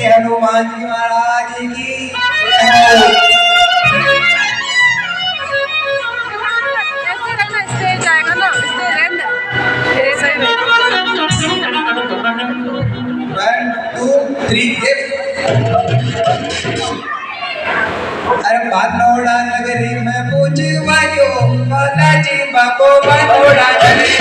हनुमान जी महाराज की जय। One two three अरे बानोड़ा नगरी में पूछवायो बालाजी बाबू बानोड़ा नगरी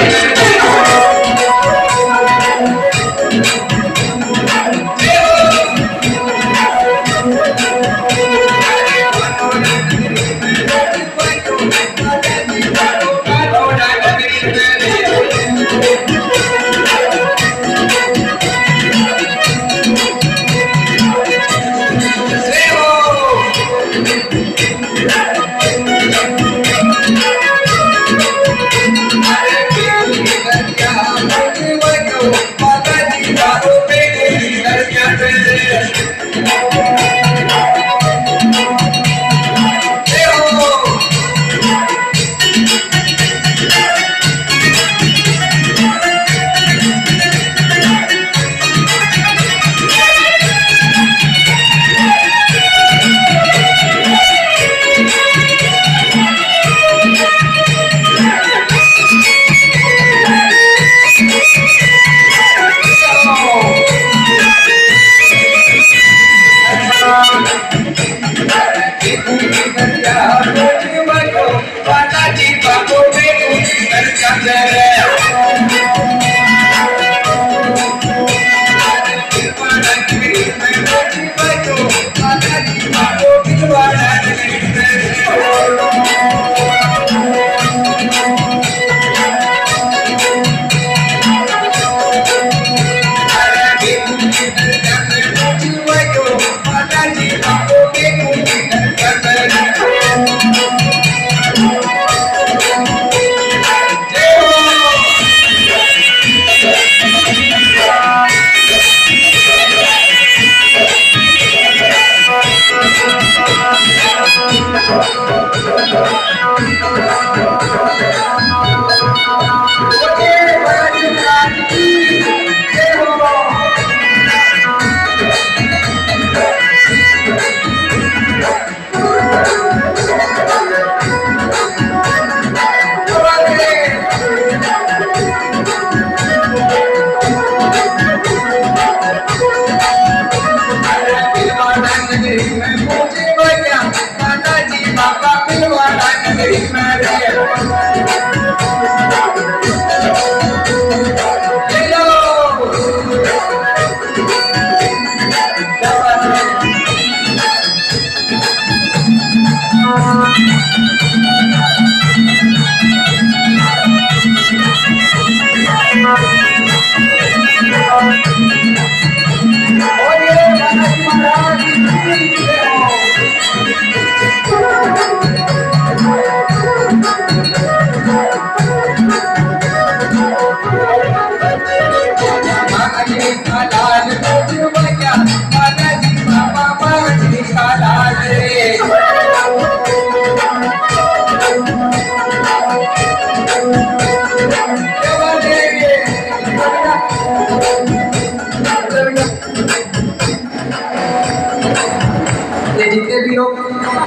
जितने भी लोग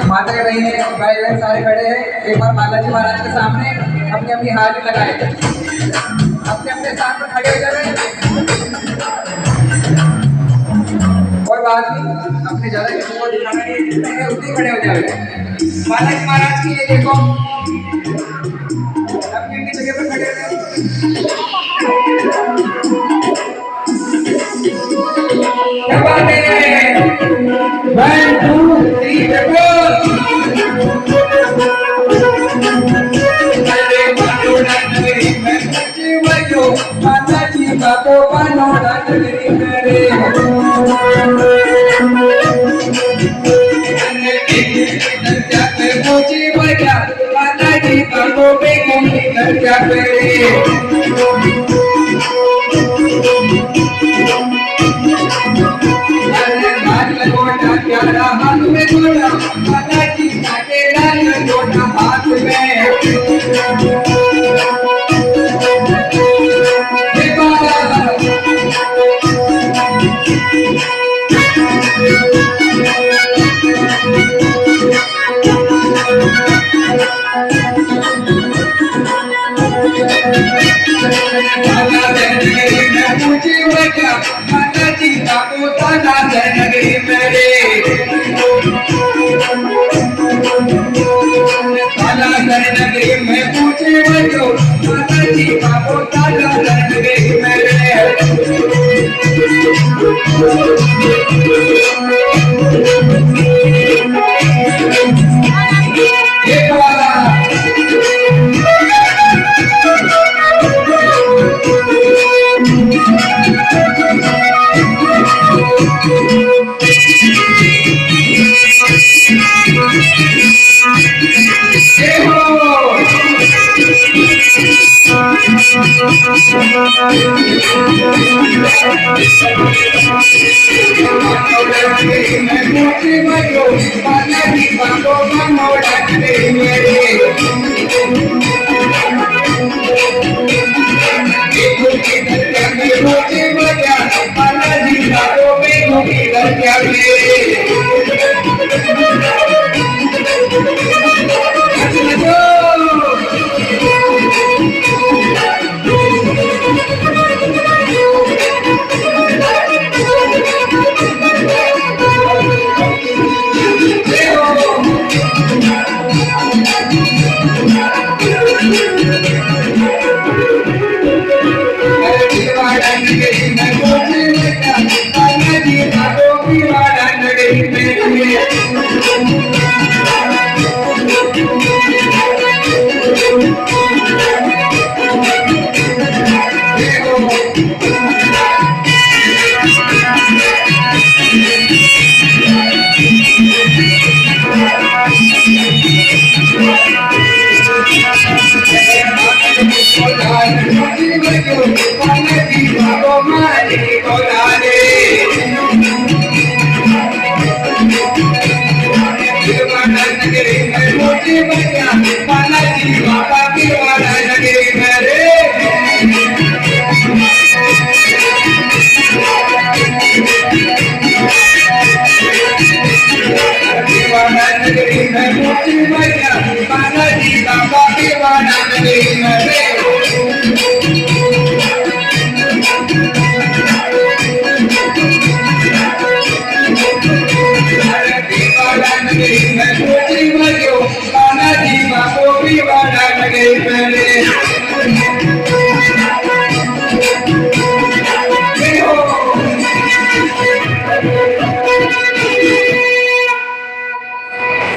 माता के बहने भाई बहन सारे खड़े हैं, एक बार बालाजी महाराज के सामने अपनी अपनी हाथ लगाए, अपने अपने स्थान पर खड़े हो जाए। कोई बात नहीं, अपने ज्यादा किसी को दिखाना नहीं, जितने हैं उतने खड़े हो जाए। बालाजी महाराज की ये देखो, अपनी अपनी जगह पर खड़े हो। क्या बात है? 1 2 3 हाथ में जोड़ा माता जी के लाल जोड़ा हाथ में ताला नगरी में पूछी वजह माता जी बाबू ताला नगरी मेरे ताला नगरी में पूछी वजह माता जी बाबू ताला नगरी मेरे एक वाला